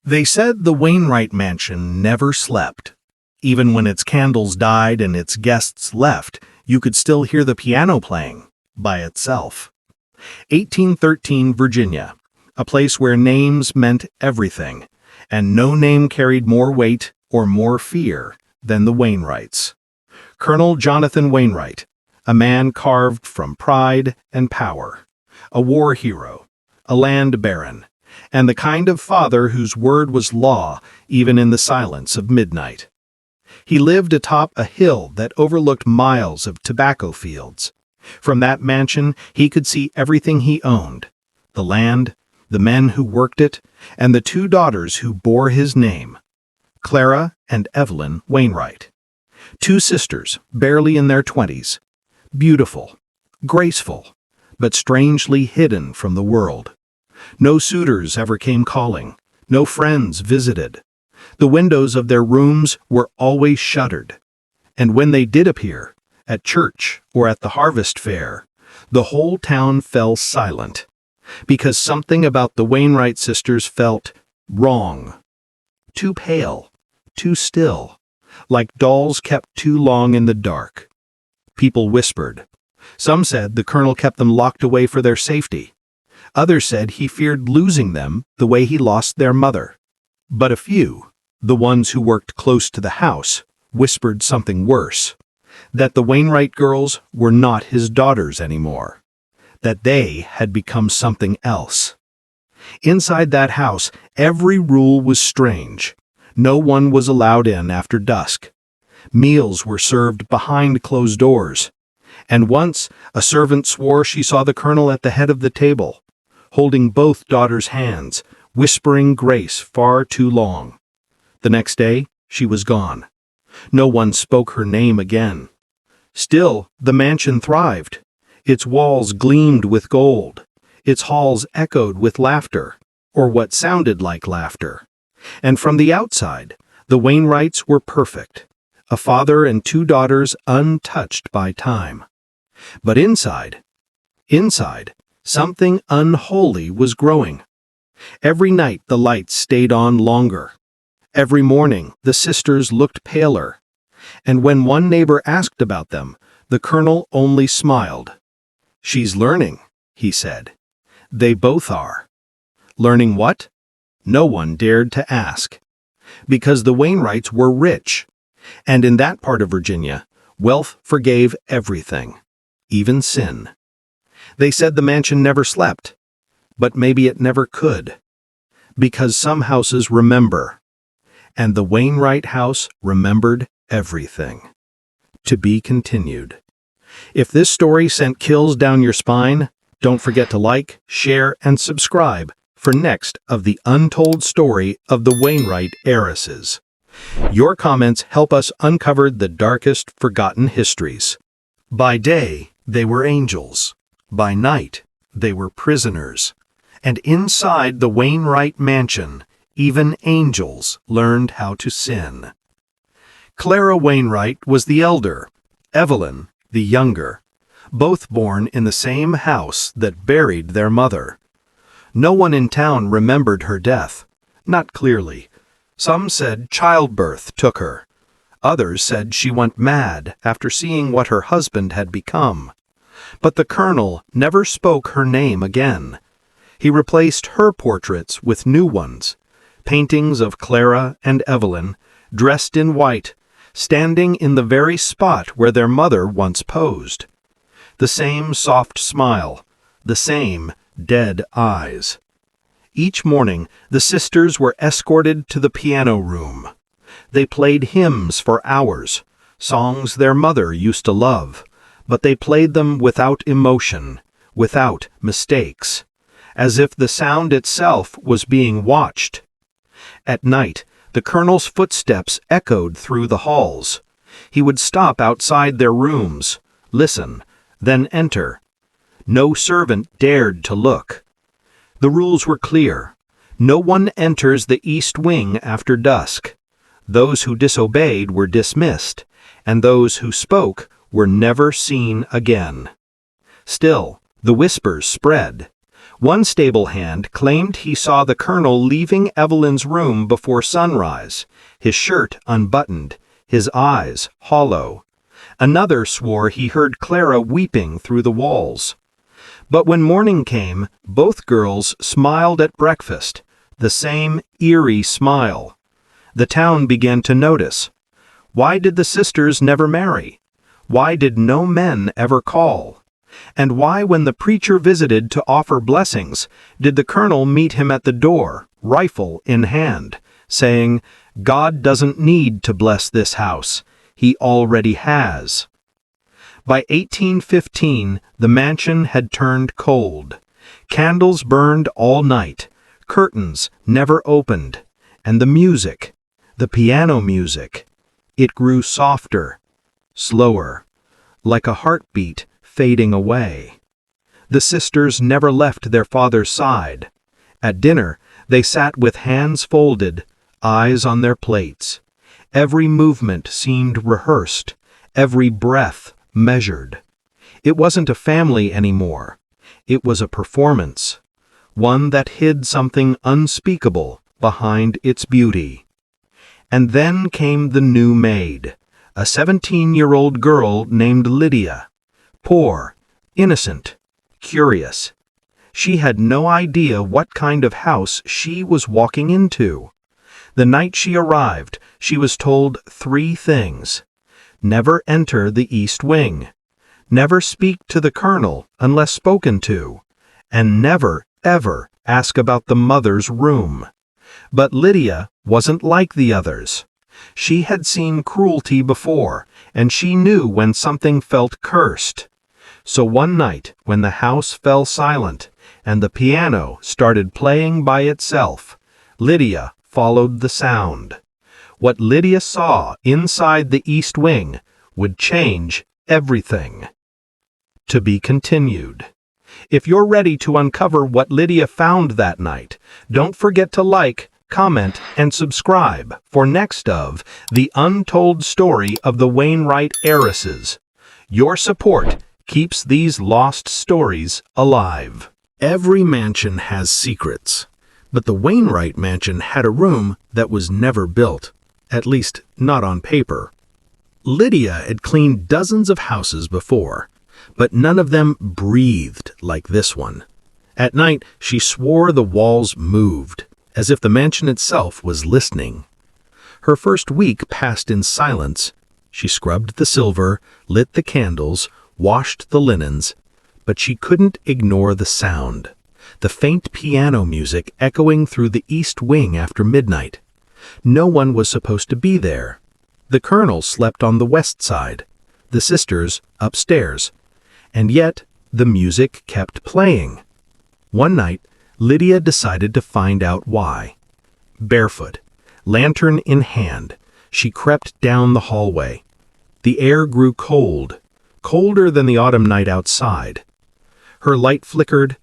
They said the Wainwright mansion never slept. Even when its candles died and its guests left, you could still hear the piano playing, by itself. 1813 Virginia, a place where names meant everything, and no name carried more weight or more fear than the Wainwrights. Colonel Jonathan Wainwright, a man carved from pride and power, a war hero, a land baron, and the kind of father whose word was law even in the silence of midnight. He lived atop a hill that overlooked miles of tobacco fields. From that mansion he could see everything he owned: the land, the men who worked it, and the two daughters who bore his name, Clara and Evelyn Wainwright. Two sisters, barely in their 20s, beautiful, graceful, but strangely hidden from the world. No suitors ever came calling, no friends visited. The windows of their rooms were always shuttered, and when they did appear, at church or at the harvest fair, the whole town fell silent, because something about the Wainwright sisters felt wrong. Too pale, too still, like dolls kept too long in the dark. People whispered. Some said the colonel kept them locked away for their safety. Others said he feared losing them the way he lost their mother. But a few, the ones who worked close to the house, whispered something worse: that the Wainwright girls were not his daughters anymore, that they had become something else. Inside that house, every rule was strange. No one was allowed in after dusk. Meals were served behind closed doors. And once, a servant swore she saw the colonel at the head of the table, holding both daughters' hands, whispering grace far too long. The next day, she was gone. No one spoke her name again. Still, the mansion thrived. Its walls gleamed with gold. Its halls echoed with laughter, or what sounded like laughter. And from the outside, the Wainwrights were perfect, a father and two daughters untouched by time. But inside, something unholy was growing. Every night the lights stayed on longer. Every morning the sisters looked paler. And when one neighbor asked about them, the colonel only smiled. "She's learning," he said. "They both are." Learning what? No one dared to ask. Because the Wainwrights were rich. And in that part of Virginia, wealth forgave everything, even sin. They said the mansion never slept, but maybe it never could. Because some houses remember. And the Wainwright house remembered everything. To be continued. If this story sent chills down your spine, don't forget to like, share, and subscribe for next of the untold story of the Wainwright Heiresses. Your comments help us uncover the darkest forgotten histories. By day, they were angels. By night, they were prisoners. And inside the Wainwright mansion, even angels learned how to sin. Clara Wainwright was the elder, Evelyn the younger, both born in the same house that buried their mother. No one in town remembered her death, not clearly. Some said childbirth took her. Others said she went mad after seeing what her husband had become. But the colonel never spoke her name again. He replaced her portraits with new ones, paintings of Clara and Evelyn, dressed in white, standing in the very spot where their mother once posed. The same soft smile, the same dead eyes. Each morning, the sisters were escorted to the piano room. They played hymns for hours, songs their mother used to love, but they played them without emotion, without mistakes, as if the sound itself was being watched. At night, the colonel's footsteps echoed through the halls. He would stop outside their rooms, listen, then enter. No servant dared to look. The rules were clear. No one enters the east wing after dusk. Those who disobeyed were dismissed, and those who spoke were never seen again. Still, the whispers spread. One stable hand claimed he saw the colonel leaving Evelyn's room before sunrise, his shirt unbuttoned, his eyes hollow. Another swore he heard Clara weeping through the walls. But when morning came, both girls smiled at breakfast, the same eerie smile. The town began to notice. Why did the sisters never marry? Why did no men ever call? And why, when the preacher visited to offer blessings, did the colonel meet him at the door, rifle in hand, saying, "God doesn't need to bless this house. He already has." By 1815, the mansion had turned cold. Candles burned all night, curtains never opened, and the piano music, it grew softer, slower, like a heartbeat fading away. The sisters never left their father's side. At dinner, they sat with hands folded, eyes on their plates. Every movement seemed rehearsed, every breath measured. It wasn't a family anymore. It was a performance, one that hid something unspeakable behind its beauty. And then came the new maid, a 17-year-old girl named Lydia. Poor, innocent, curious. She had no idea what kind of house she was walking into. The night she arrived, she was told 3 things. Never enter the East Wing. Never speak to the colonel unless spoken to. And never, ever ask about the mother's room. But Lydia wasn't like the others. She had seen cruelty before, and she knew when something felt cursed. So one night, when the house fell silent, and the piano started playing by itself, Lydia followed the sound. What Lydia saw inside the East Wing would change everything. To be continued. If you're ready to uncover what Lydia found that night, don't forget to like, comment, and subscribe for next of The Untold Story of the Wainwright Heiresses. Your support keeps these lost stories alive. Every mansion has secrets, but the Wainwright mansion had a room that was never built, at least not on paper. Lydia had cleaned dozens of houses before, but none of them breathed like this one. At night, she swore the walls moved, as if the mansion itself was listening. Her first week passed in silence. She scrubbed the silver, lit the candles, washed the linens, but she couldn't ignore the sound, the faint piano music echoing through the East Wing after midnight. No one was supposed to be there. The colonel slept on the west side, the sisters upstairs, and yet the music kept playing. One night, Lydia decided to find out why. Barefoot, lantern in hand, she crept down the hallway. The air grew cold, colder than the autumn night outside. Her light flickered,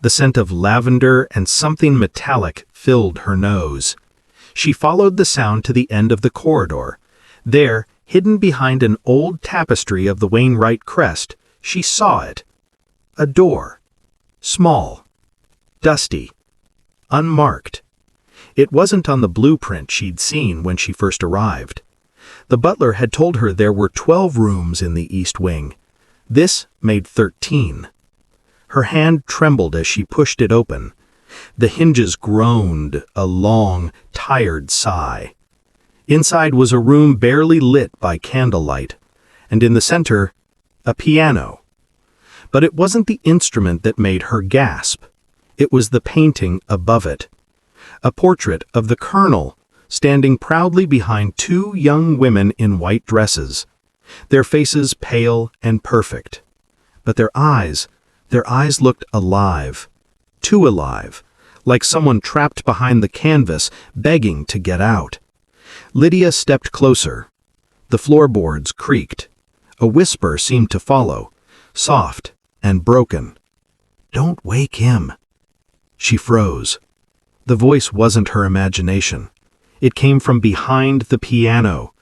the scent of lavender and something metallic filled her nose. She followed the sound to the end of the corridor. There, hidden behind an old tapestry of the Wainwright crest, she saw it. A door. Small. Dusty. Unmarked. It wasn't on the blueprint she'd seen when she first arrived. The butler had told her there were 12 rooms in the East Wing. This made 13. Her hand trembled as she pushed it open. The hinges groaned, a long, tired sigh. Inside was a room barely lit by candlelight, and in the center, a piano. But it wasn't the instrument that made her gasp. It was the painting above it. A portrait of the colonel, standing proudly behind 2 young women in white dresses, their faces pale and perfect. But their eyes looked alive, too alive, like someone trapped behind the canvas, begging to get out. Lydia stepped closer. The floorboards creaked. A whisper seemed to follow, soft and broken. "Don't wake him." She froze. The voice wasn't her imagination. It came from behind the piano.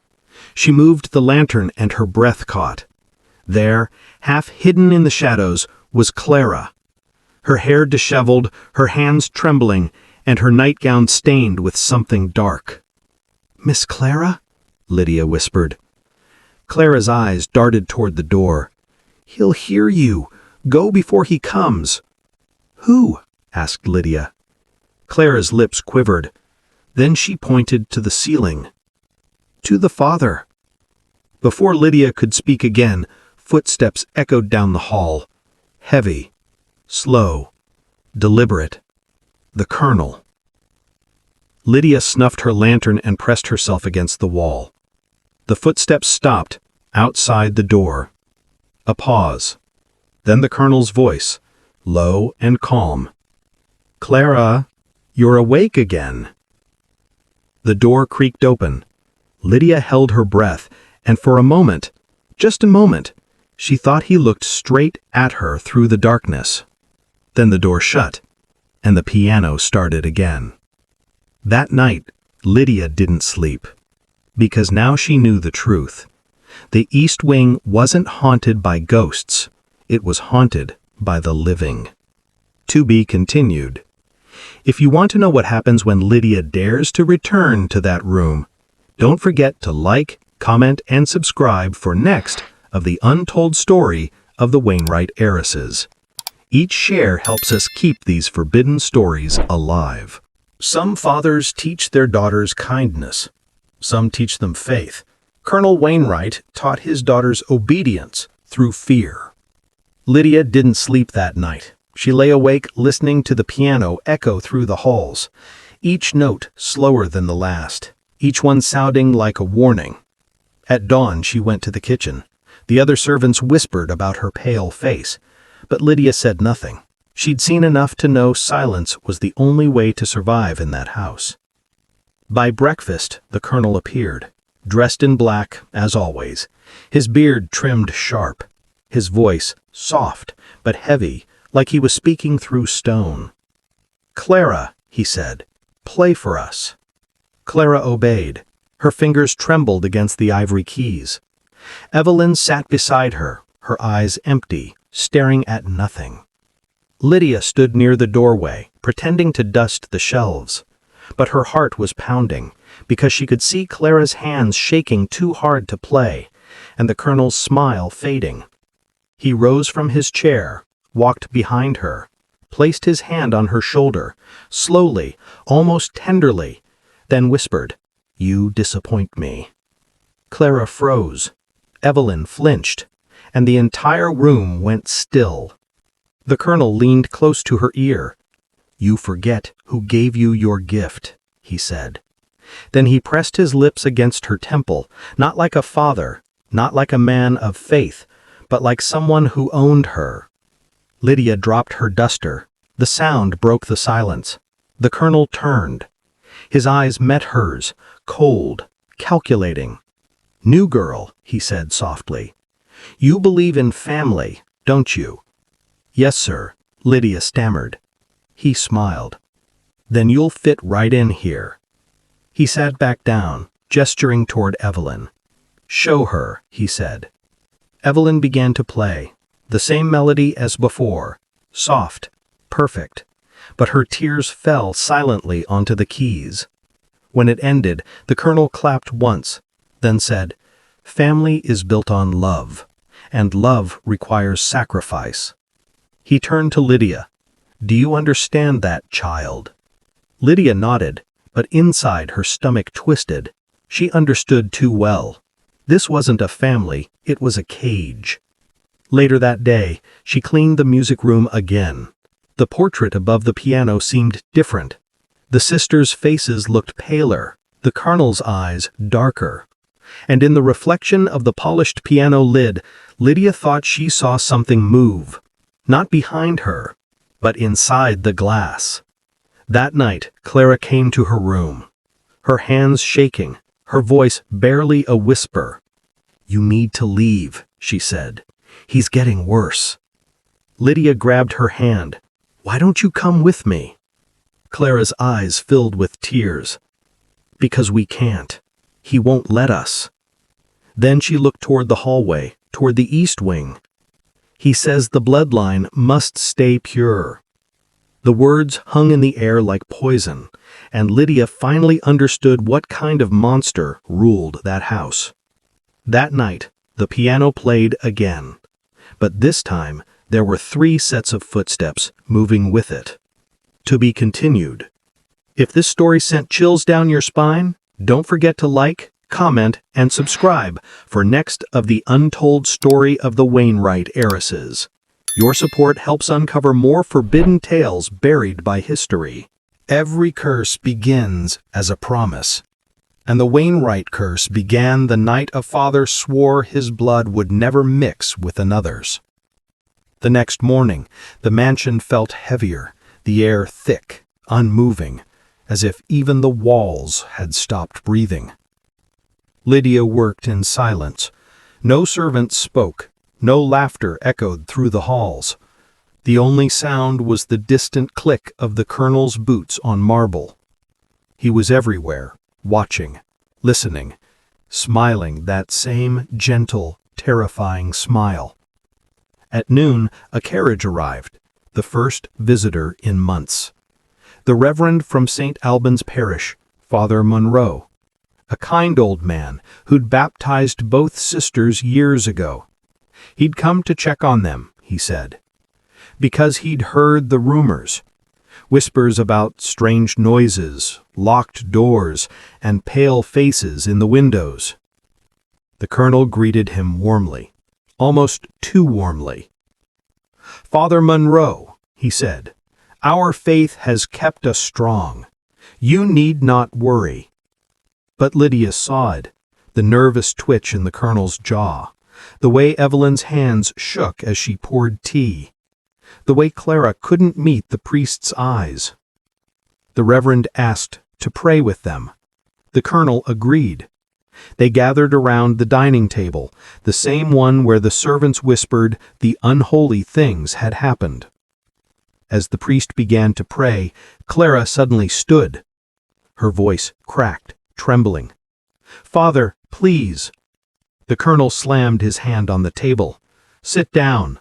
She moved the lantern and her breath caught. There, half hidden in the shadows, was Clara. her hair disheveled, her hands trembling, and her nightgown stained with something dark. "Miss Clara?" Lydia whispered. Clara's eyes darted toward the door. "He'll hear you. Go before he comes." "Who?" asked Lydia. Clara's lips quivered. Then she pointed to the ceiling. "To the father." Before Lydia could speak again, footsteps echoed down the hall. Heavy, slow, deliberate. The Colonel. Lydia snuffed her lantern and pressed herself against the wall. The footsteps stopped, outside the door. A pause. Then the Colonel's voice, low and calm. "Clara, you're awake again." The door creaked open. Lydia held her breath, and for a moment, just a moment, she thought he looked straight at her through the darkness. Then the door shut, and the piano started again. That night, Lydia didn't sleep, because now she knew the truth. The East Wing wasn't haunted by ghosts, it was haunted by the living. To be continued. If you want to know what happens when Lydia dares to return to that room, don't forget to like, comment, and subscribe for next of the untold story of the Wainwright Heiresses. Each share helps us keep these forbidden stories alive. Some fathers teach their daughters kindness. Some teach them faith. Colonel Wainwright taught his daughters obedience through fear. Lydia didn't sleep that night. She lay awake listening to the piano echo through the halls, each note slower than the last, each one sounding like a warning. At dawn, she went to the kitchen. The other servants whispered about her pale face, but Lydia said nothing. She'd seen enough to know silence was the only way to survive in that house. By breakfast, the Colonel appeared, dressed in black, as always, his beard trimmed sharp, his voice soft but heavy, like he was speaking through stone. "Clara," he said, "play for us." Clara obeyed. Her fingers trembled against the ivory keys. Evelyn sat beside her, her eyes empty, staring at nothing. Lydia stood near the doorway, pretending to dust the shelves. But her heart was pounding, because she could see Clara's hands shaking too hard to play, and the Colonel's smile fading. He rose from his chair, walked behind her, placed his hand on her shoulder, slowly, almost tenderly, then whispered, "You disappoint me." Clara froze. Evelyn flinched, and the entire room went still. The Colonel leaned close to her ear. "You forget who gave you your gift," he said. Then he pressed his lips against her temple, not like a father, not like a man of faith, but like someone who owned her. Lydia dropped her duster. The sound broke the silence. The Colonel turned. His eyes met hers, cold, calculating. "New girl," he said softly. "You believe in family, don't you?" "Yes, sir," Lydia stammered. He smiled. "Then you'll fit right in here." He sat back down, gesturing toward Evelyn. "Show her," he said. Evelyn began to play, the same melody as before, soft, perfect, but her tears fell silently onto the keys. When it ended, the Colonel clapped once, then said, "Family is built on love, and love requires sacrifice." He turned to Lydia. "Do you understand that, child?" Lydia nodded, but inside her stomach twisted. She understood too well. This wasn't a family, it was a cage. Later that day, she cleaned the music room again. The portrait above the piano seemed different. The sisters' faces looked paler, the Colonel's eyes darker. And in the reflection of the polished piano lid, Lydia thought she saw something move. Not behind her, but inside the glass. That night, Clara came to her room. Her hands shaking, her voice barely a whisper. "You need to leave," she said. "He's getting worse." Lydia grabbed her hand. "Why don't you come with me?" Clara's eyes filled with tears. "Because we can't. He won't let us." Then she looked toward the hallway, toward the East Wing. "He says the bloodline must stay pure. The words hung in the air like poison, and Lydia finally understood what kind of monster ruled that house. That night, the piano played again, but this time there were 3 sets of footsteps moving with it. To be continued. If this story sent chills down your spine, don't forget to like, comment, and subscribe for next of the untold story of the Wainwright Heiresses. Your support helps uncover more forbidden tales buried by history. Every curse begins as a promise, and the Wainwright curse began the night a father swore his blood would never mix with another's. The next morning, the mansion felt heavier, the air thick, unmoving, as if even the walls had stopped breathing. Lydia worked in silence. No servant spoke. No laughter echoed through the halls. The only sound was the distant click of the colonel's boots on marble. He was everywhere, watching, listening, smiling that same gentle, terrifying smile. At noon, a carriage arrived, the first visitor in months. The Reverend from St. Albans Parish, Father Monroe, a kind old man who'd baptized both sisters years ago. He'd come to check on them, he said, because he'd heard the rumors, whispers about strange noises, locked doors, and pale faces in the windows. The colonel greeted him warmly, almost too warmly. "Father Monroe," he said, "our faith has kept us strong. You need not worry." But Lydia saw it, the nervous twitch in the colonel's jaw, the way Evelyn's hands shook as she poured tea, the way Clara couldn't meet the priest's eyes. The Reverend asked to pray with them. The colonel agreed. They gathered around the dining table, the same one where the servants whispered the unholy things had happened. As the priest began to pray, Clara suddenly stood. Her voice cracked, trembling. "Father, please." The colonel slammed his hand on the table. "Sit down."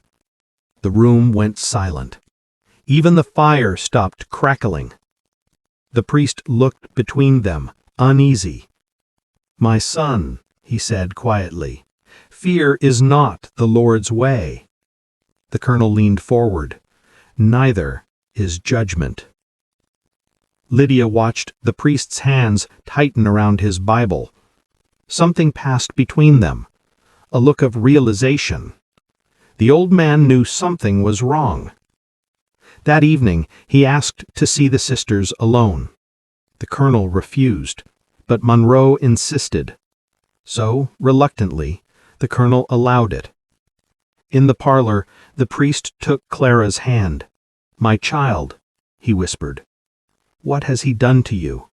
The room went silent. Even the fire stopped crackling. The priest looked between them, uneasy. "My son," he said quietly, "fear is not the Lord's way." The colonel leaned forward. "Neither is judgment." Lydia watched the priest's hands tighten around his Bible. Something passed between them, a look of realization. The old man knew something was wrong. That evening, he asked to see the sisters alone. The colonel refused, but Monroe insisted. So, reluctantly, the colonel allowed it. In the parlor, the priest took Clara's hand. "My child," he whispered, "what has he done to you?"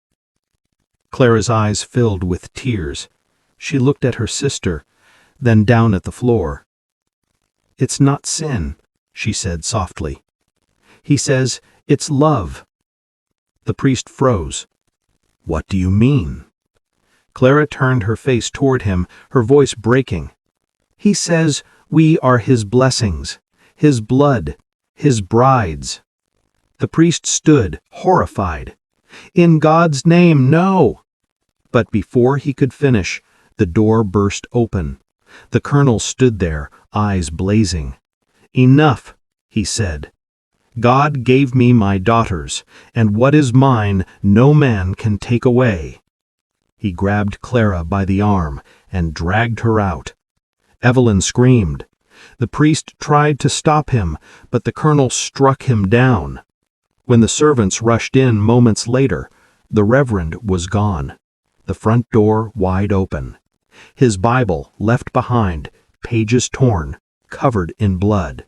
Clara's eyes filled with tears. She looked at her sister, then down at the floor. "It's not sin," she said softly. "He says it's love." The priest froze. "What do you mean?" Clara turned her face toward him, her voice breaking. "He says we are his blessings, his blood, his brides." The priest stood, horrified. "In God's name, no!" But before he could finish, the door burst open. The colonel stood there, eyes blazing. "Enough," he said. "God gave me my daughters, and what is mine no man can take away." He grabbed Clara by the arm and dragged her out. Evelyn screamed. The priest tried to stop him, but the colonel struck him down. When the servants rushed in moments later, the Reverend was gone, the front door wide open. His Bible left behind, pages torn, covered in blood.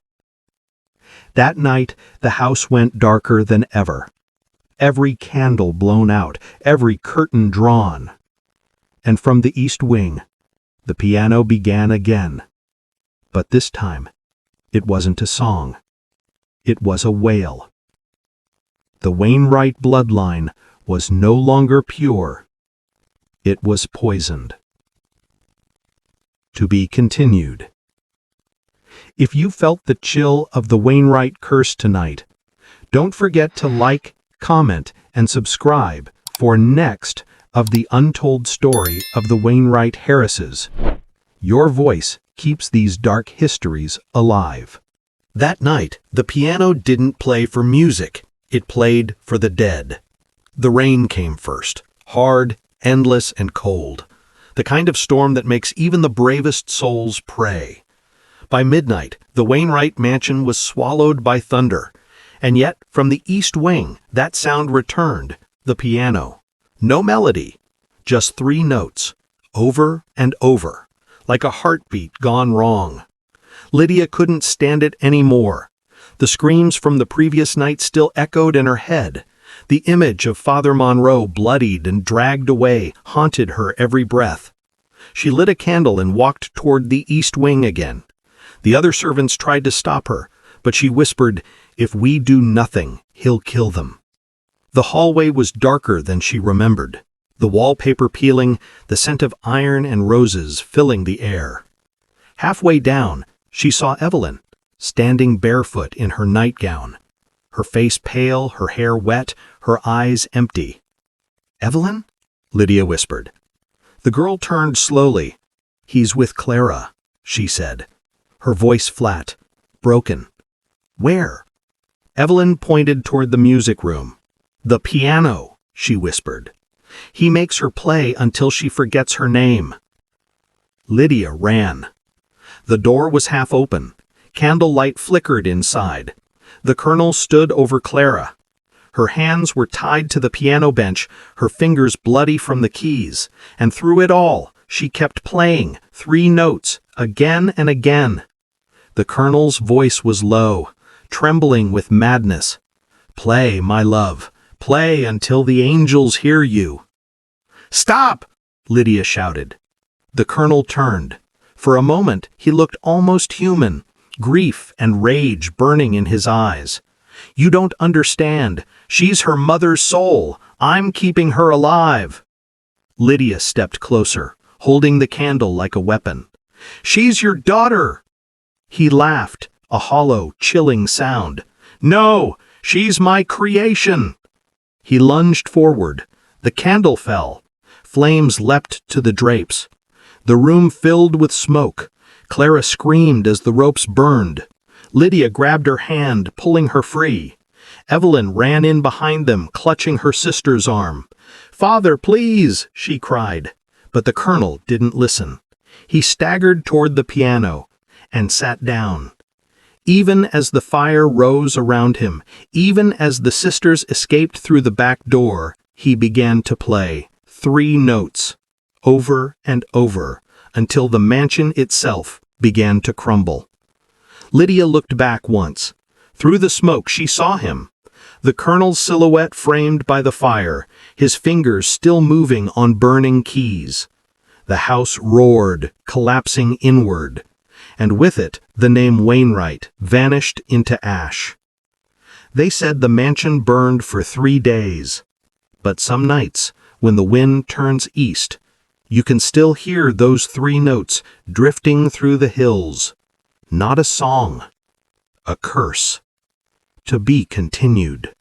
That night, the house went darker than ever. Every candle blown out, every curtain drawn. And from the east wing, the piano began again. But this time, it wasn't a song. It was a wail. The Wainwright bloodline was no longer pure. It was poisoned. To be continued. If you felt the chill of the Wainwright curse tonight, Don't forget to like, comment, and subscribe for next of the untold story of the Wainwright Heiresses. Your voice keeps these dark histories alive. That night, the piano didn't play for music. It played for the dead. The rain came first, hard, endless, and cold. The kind of storm that makes even the bravest souls pray. By midnight, the Wainwright mansion was swallowed by thunder. And yet, from the east wing, that sound returned, the piano. No melody, just 3 notes, over and over, like a heartbeat gone wrong. Lydia couldn't stand it anymore. The screams from the previous night still echoed in her head. The image of Father Monroe, bloodied and dragged away, haunted her every breath. She lit a candle and walked toward the east wing again. The other servants tried to stop her, but she whispered, "If we do nothing, he'll kill them." The hallway was darker than she remembered, the wallpaper peeling, the scent of iron and roses filling the air. Halfway down, she saw Evelyn, standing barefoot in her nightgown, her face pale, her hair wet, her eyes empty. "Evelyn?" Lydia whispered. The girl turned slowly. "He's with Clara," she said, her voice flat, broken. "Where?" Evelyn pointed toward the music room. "The piano," she whispered. "He makes her play until she forgets her name." Lydia ran. The door was half open. Candlelight flickered inside. The colonel stood over Clara. Her hands were tied to the piano bench, her fingers bloody from the keys, and through it all, she kept playing 3 notes, again and again. The colonel's voice was low, trembling with madness. "Play, my love. Play until the angels hear you." "Stop!" Lydia shouted. The colonel turned. For a moment, he looked almost human, grief and rage burning in his eyes. "You don't understand. She's her mother's soul. I'm keeping her alive." Lydia stepped closer, holding the candle like a weapon. "She's your daughter!" He laughed, a hollow, chilling sound. "No, she's my creation!" He lunged forward. The candle fell. Flames leapt to the drapes. The room filled with smoke. Clara screamed as the ropes burned. Lydia grabbed her hand, pulling her free. Evelyn ran in behind them, clutching her sister's arm. "Father, please!" she cried. But the colonel didn't listen. He staggered toward the piano and sat down. Even as the fire rose around him, even as the sisters escaped through the back door, he began to play 3 notes, over and over, until the mansion itself began to crumble. Lydia looked back once. Through the smoke she saw him, the colonel's silhouette framed by the fire, his fingers still moving on burning keys. The house roared, collapsing inward, and with it the name Wainwright vanished into ash. They said the mansion burned for 3 days. But some nights, when the wind turns east, you can still hear those 3 notes drifting through the hills. Not a song, a curse. To be continued.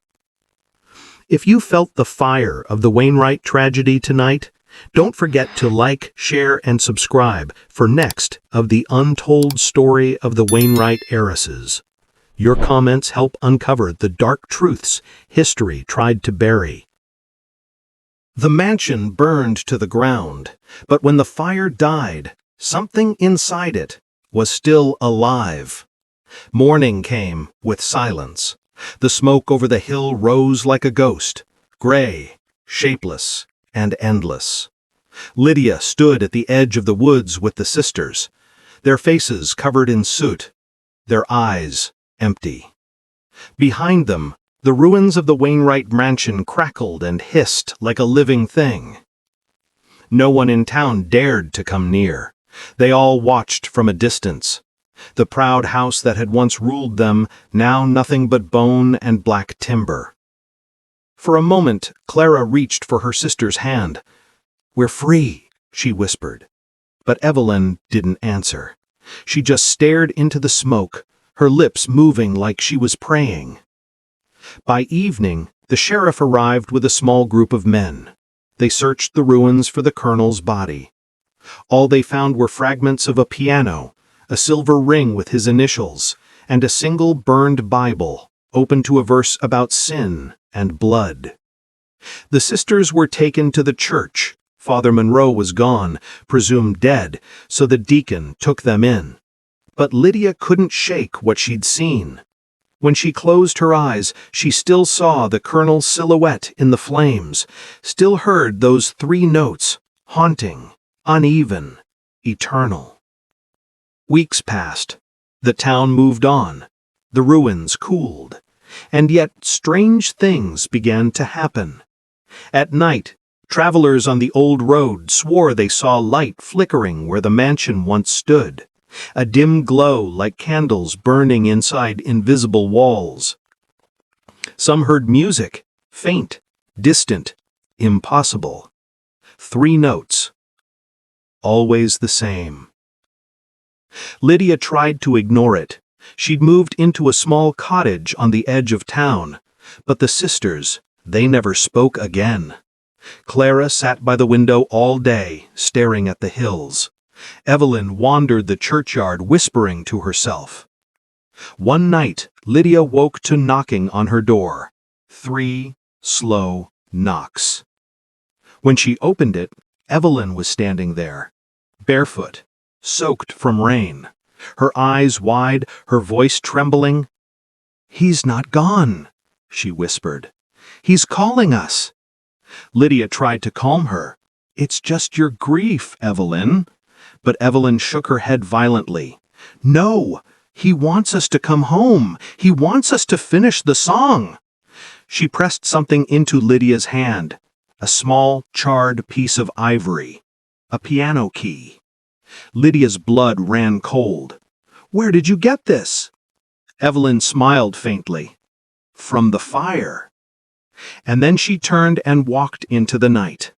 If you felt the fire of the Wainwright tragedy tonight, don't forget to like, share, and subscribe for next of the untold story of the Wainwright Heiresses. Your comments help uncover the dark truths history tried to bury. The mansion burned to the ground, but when the fire died, something inside it was still alive. Morning came with silence. The smoke over the hill rose like a ghost, gray, shapeless, and endless. Lydia stood at the edge of the woods with the sisters, their faces covered in soot, their eyes empty. Behind them, the ruins of the Wainwright mansion crackled and hissed like a living thing. No one in town dared to come near. They all watched from a distance. The proud house that had once ruled them, now nothing but bone and black timber. For a moment, Clara reached for her sister's hand. "We're free," she whispered. But Evelyn didn't answer. She just stared into the smoke, her lips moving like she was praying. By evening, the sheriff arrived with a small group of men. They searched the ruins for the colonel's body. All they found were fragments of a piano, a silver ring with his initials, and a single burned Bible, open to a verse about sin and blood. The sisters were taken to the church. Father Monroe was gone, presumed dead, so the deacon took them in. But Lydia couldn't shake what she'd seen. When she closed her eyes, she still saw the colonel's silhouette in the flames, still heard those 3 notes, haunting, uneven, eternal. Weeks passed. The town moved on. The ruins cooled. And yet strange things began to happen. At night, travelers on the old road swore they saw light flickering where the mansion once stood, a dim glow like candles burning inside invisible walls. Some heard music, faint, distant, impossible. 3 notes. Always the same. Lydia tried to ignore it. She'd moved into a small cottage on the edge of town, but the sisters, they never spoke again. Clara sat by the window all day, staring at the hills. Evelyn wandered the churchyard, whispering to herself. One night, Lydia woke to knocking on her door. 3 slow knocks. When she opened it, Evelyn was standing there, barefoot, soaked from rain, her eyes wide, her voice trembling. "He's not gone," she whispered. "He's calling us." Lydia tried to calm her. "It's just your grief, Evelyn." But Evelyn shook her head violently. "No, he wants us to come home. He wants us to finish the song." She pressed something into Lydia's hand, a small, charred piece of ivory, a piano key. Lydia's blood ran cold. "Where did you get this?" Evelyn smiled faintly. "From the fire." And then she turned and walked into the night.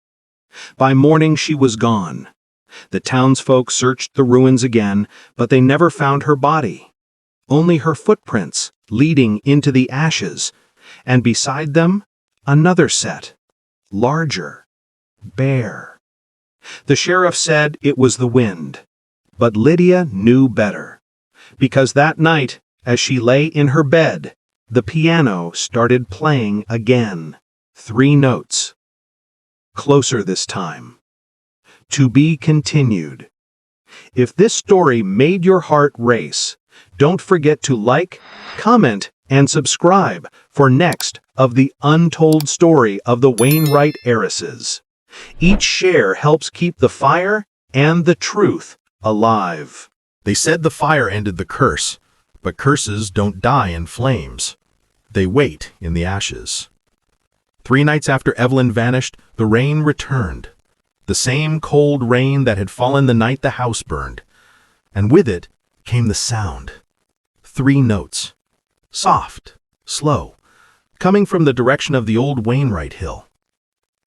By morning she was gone. The townsfolk searched the ruins again, but they never found her body. Only her footprints, leading into the ashes, and beside them, another set, larger, bare. The sheriff said it was the wind, but Lydia knew better, because that night, as she lay in her bed, the piano started playing again. 3 notes. Closer this time. To be continued. If this story made your heart race, don't forget to like, comment, and subscribe for next of the untold story of the Wainwright Heiresses. Each share helps keep the fire and the truth alive. They said the fire ended the curse, but curses don't die in flames. They wait in the ashes. 3 nights after Evelyn vanished, the rain returned. The same cold rain that had fallen the night the house burned. And with it came the sound. 3 notes. Soft, slow, coming from the direction of the old Wainwright Hill.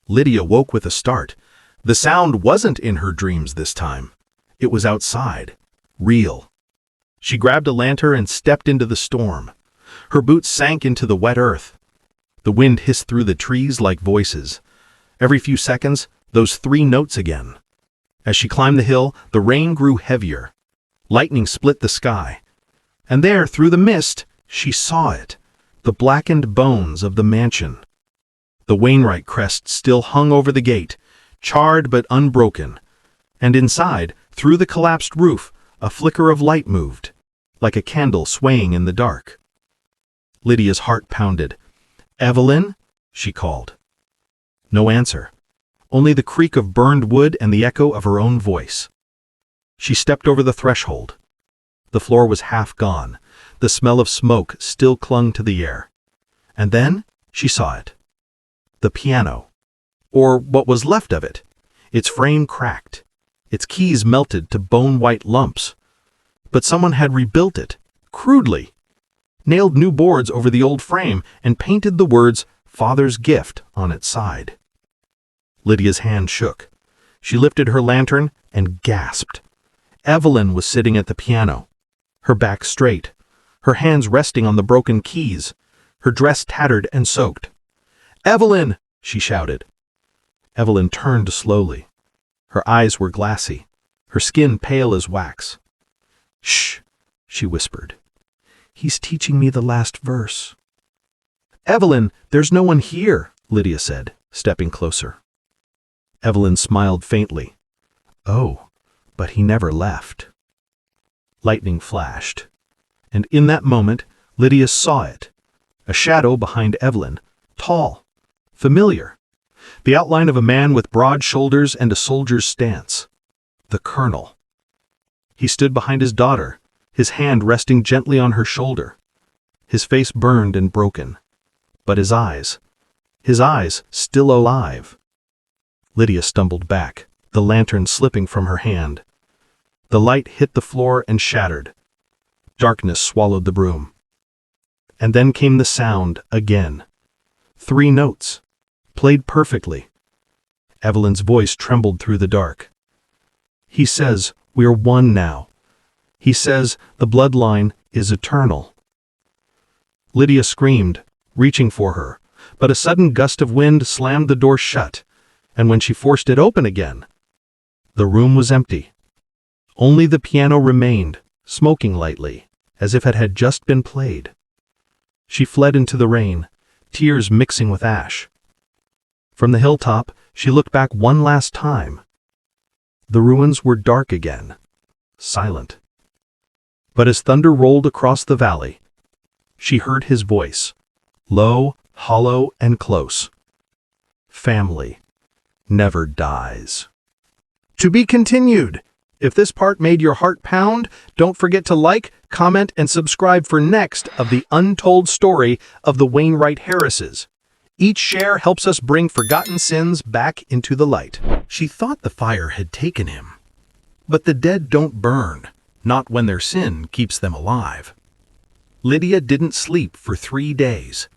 Lydia woke with a start. The sound wasn't in her dreams this time. It was outside, real. She grabbed a lantern and stepped into the storm. Her boots sank into the wet earth. The wind hissed through the trees like voices. Every few seconds, those 3 notes again. As she climbed the hill, the rain grew heavier. Lightning split the sky. And there, through the mist, she saw it, the blackened bones of the mansion. The Wainwright crest still hung over the gate, charred but unbroken. And inside, through the collapsed roof, a flicker of light moved, like a candle swaying in the dark. Lydia's heart pounded. "Evelyn?" she called. No answer. Only the creak of burned wood and the echo of her own voice. She stepped over the threshold. The floor was half gone. The smell of smoke still clung to the air. And then she saw it. The piano. Or what was left of it. Its frame cracked. Its keys melted to bone-white lumps. But someone had rebuilt it, crudely. Nailed new boards over the old frame and painted the words "Father's Gift" on its side. Lydia's hand shook. She lifted her lantern and gasped. Evelyn was sitting at the piano, her back straight, her hands resting on the broken keys, her dress tattered and soaked. "Evelyn!" she shouted. Evelyn turned slowly. Her eyes were glassy, her skin pale as wax. "Shh," she whispered. "He's teaching me the last verse." "Evelyn, there's no one here," Lydia said, stepping closer. Evelyn smiled faintly. "Oh, but he never left." Lightning flashed, and in that moment, Lydia saw it. A shadow behind Evelyn, tall, familiar. The outline of a man with broad shoulders and a soldier's stance. The Colonel. He stood behind his daughter, his hand resting gently on her shoulder. His face burned and broken. But his eyes still alive. Lydia stumbled back, the lantern slipping from her hand. The light hit the floor and shattered. Darkness swallowed the broom. And then came the sound again. 3 notes, played perfectly. Evelyn's voice trembled through the dark. "He says we're one now. He says the bloodline is eternal." Lydia screamed, reaching for her, but a sudden gust of wind slammed the door shut, and when she forced it open again, the room was empty. Only the piano remained, smoking lightly, as if it had just been played. She fled into the rain, tears mixing with ash. From the hilltop, she looked back one last time. The ruins were dark again, silent. But as thunder rolled across the valley, she heard his voice, low, hollow, and close. "Family never dies." To be continued. If this part made your heart pound, don't forget to like, comment, and subscribe for next of the untold story of the Wainwright Heiresses. Each share helps us bring forgotten sins back into the light. She thought the fire had taken him. But the dead don't burn, not when their sin keeps them alive. Lydia didn't sleep for 3 days.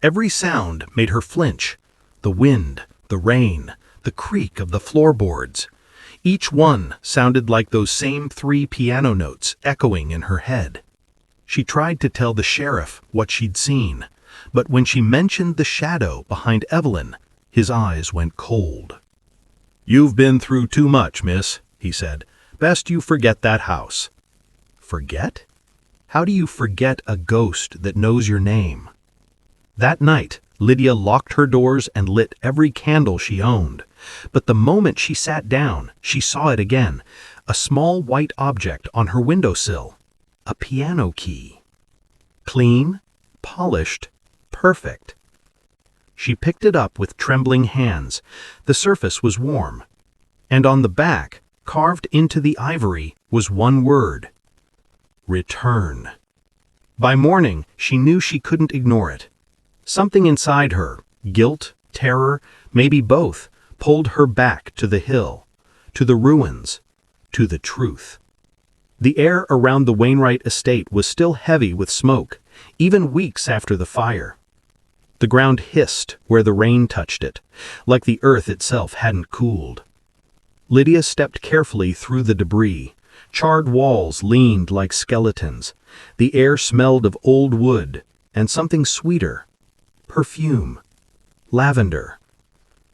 Every sound made her flinch. The wind, the rain, the creak of the floorboards. Each one sounded like those same 3 piano notes echoing in her head. She tried to tell the sheriff what she'd seen, but when she mentioned the shadow behind Evelyn, his eyes went cold. "You've been through too much, miss," he said. "Best you forget that house." Forget? How do you forget a ghost that knows your name? That night, Lydia locked her doors and lit every candle she owned. But the moment she sat down, she saw it again, a small white object on her windowsill, a piano key. Clean, polished, perfect. She picked it up with trembling hands. The surface was warm, and on the back, carved into the ivory, was one word: return. By morning, she knew she couldn't ignore it. Something inside her, guilt, terror, maybe both, pulled her back to the hill, to the ruins, to the truth. The air around the Wainwright estate was still heavy with smoke, even weeks after the fire. The ground hissed where the rain touched it, like the earth itself hadn't cooled. Lydia stepped carefully through the debris. Charred walls leaned like skeletons. The air smelled of old wood and something sweeter. Perfume. Lavender.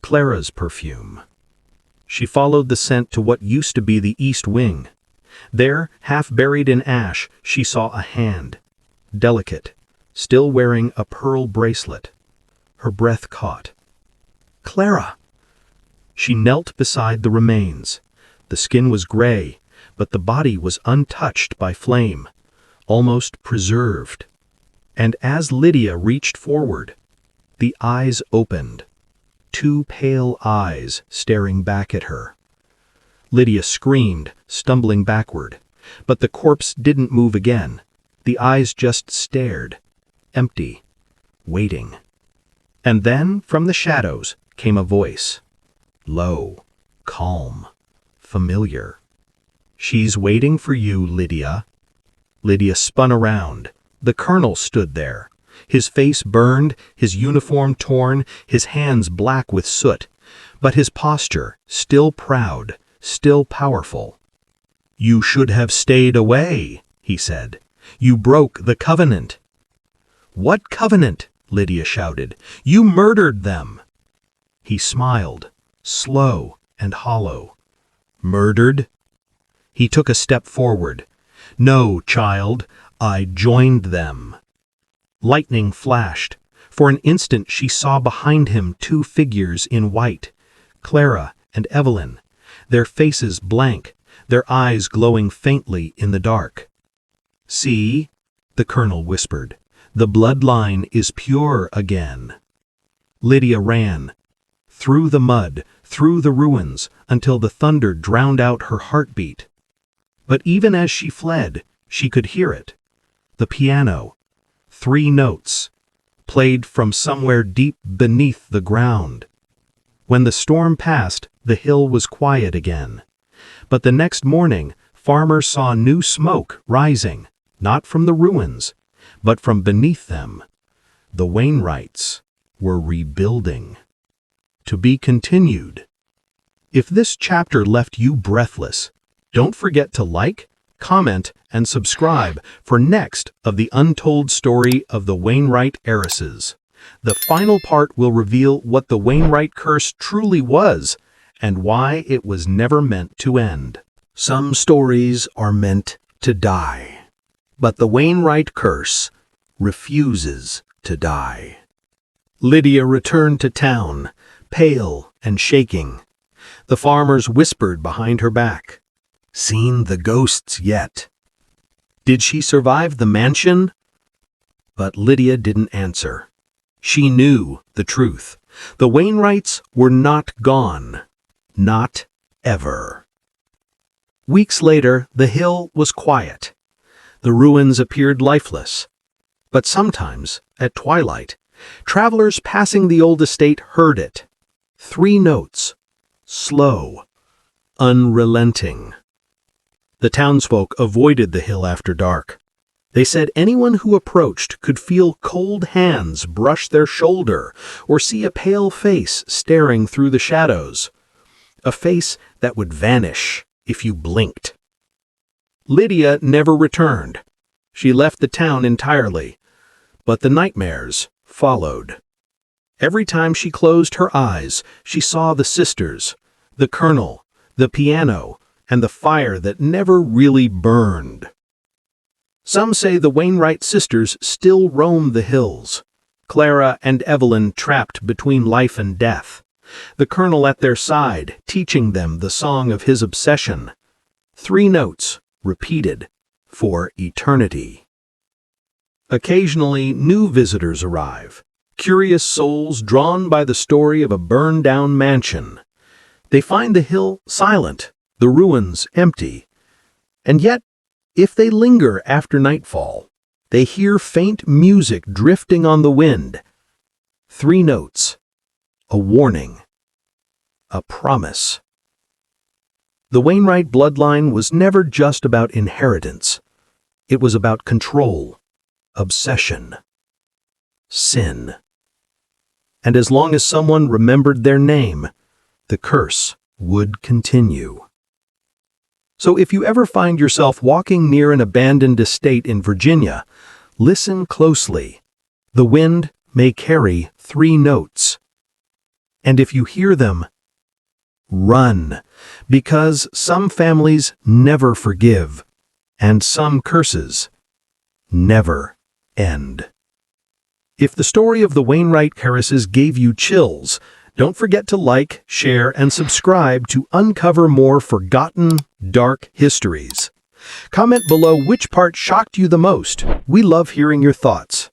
Clara's perfume. She followed the scent to what used to be the east wing. There, half buried in ash, she saw a hand. Delicate, still wearing a pearl bracelet. Her breath caught. Clara! She knelt beside the remains. The skin was gray, but the body was untouched by flame, almost preserved. And as Lydia reached forward, the eyes opened. 2 pale eyes staring back at her. Lydia screamed, stumbling backward, but the corpse didn't move again. The eyes just stared, empty, waiting. And then, from the shadows, came a voice. Low, calm, familiar. "She's waiting for you, Lydia." Lydia spun around. The Colonel stood there. His face burned, his uniform torn, his hands black with soot, but his posture still proud, still powerful. "You should have stayed away," he said. "You broke the covenant." "What covenant?" Lydia shouted. "You murdered them!" He smiled, slow and hollow. "Murdered?" He took a step forward. "No, child, I joined them." Lightning flashed. For an instant she saw behind him two figures in white, Clara and Evelyn, their faces blank, their eyes glowing faintly in the dark. "See," the colonel whispered, "the bloodline is pure again." Lydia ran, through the mud, through the ruins, until the thunder drowned out her heartbeat. But even as she fled, she could hear it. The piano, 3 notes, played from somewhere deep beneath the ground. When the storm passed, the hill was quiet again. But the next morning, farmers saw new smoke rising, not from the ruins, but from beneath them. The Wainwrights were rebuilding. To be continued. If this chapter left you breathless, don't forget to like, comment, and subscribe for next of the untold story of the Wainwright Heiresses. The final part will reveal what the Wainwright curse truly was and why it was never meant to end. Some stories are meant to die, but the Wainwright curse refuses to die. Lydia returned to town, pale and shaking. The farmers whispered behind her back. "Seen the ghosts yet?" Did she survive the mansion? But Lydia didn't answer. She knew the truth. The Wainwrights were not gone. Not ever. Weeks later, the hill was quiet. The ruins appeared lifeless. But sometimes, at twilight, travelers passing the old estate heard it. 3 notes. Slow. Unrelenting. The townsfolk avoided the hill after dark. They said anyone who approached could feel cold hands brush their shoulder or see a pale face staring through the shadows. A face that would vanish if you blinked. Lydia never returned. She left the town entirely, but the nightmares followed. Every time she closed her eyes, she saw the sisters, the colonel, the piano, and the fire that never really burned. Some say the Wainwright sisters still roam the hills, Clara and Evelyn trapped between life and death, the colonel at their side teaching them the song of his obsession. 3 notes, repeated, for eternity. Occasionally, new visitors arrive, curious souls drawn by the story of a burned-down mansion. They find the hill silent, the ruins empty. And yet, if they linger after nightfall, they hear faint music drifting on the wind. 3 notes. A warning. A promise. The Wainwright bloodline was never just about inheritance. It was about control, obsession, sin. And as long as someone remembered their name, the curse would continue. So if you ever find yourself walking near an abandoned estate in Virginia, listen closely. The wind may carry 3 notes. And if you hear them, run, because some families never forgive, and some curses never end. If the story of the Wainwright Heiresses gave you chills, don't forget to like, share, and subscribe to uncover more forgotten, dark histories. Comment below which part shocked you the most. We love hearing your thoughts.